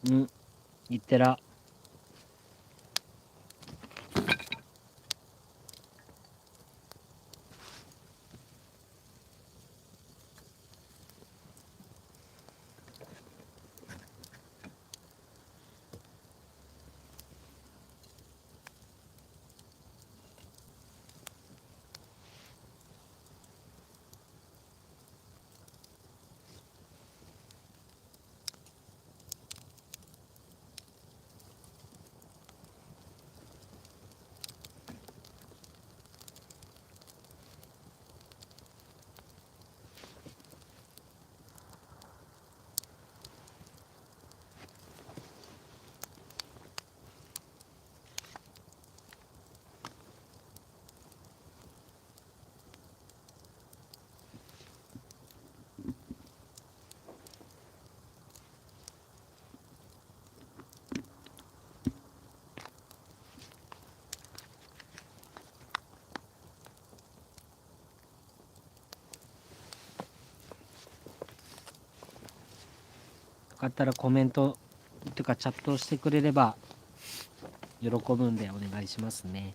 うん、いってら。よかったらコメントというかチャットしてくれれば喜ぶんでお願いしますね。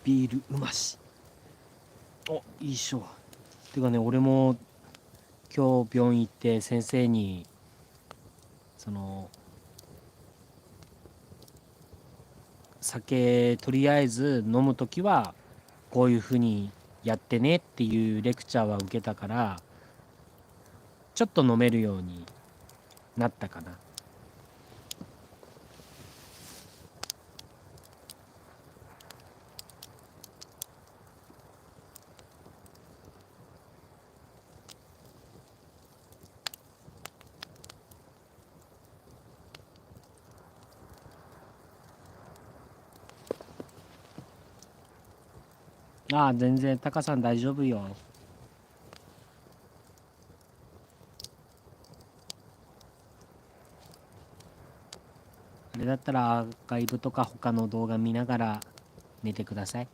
ビールうまし。お、いいっしょ。てかね、俺も今日病院行って先生にその酒とりあえず飲むときはこういうふうにやってねっていうレクチャーは受けたからちょっと飲めるようになったかな。ああ、全然タカさん大丈夫よ。あれだったらアーカイブとか他の動画見ながら寝てください。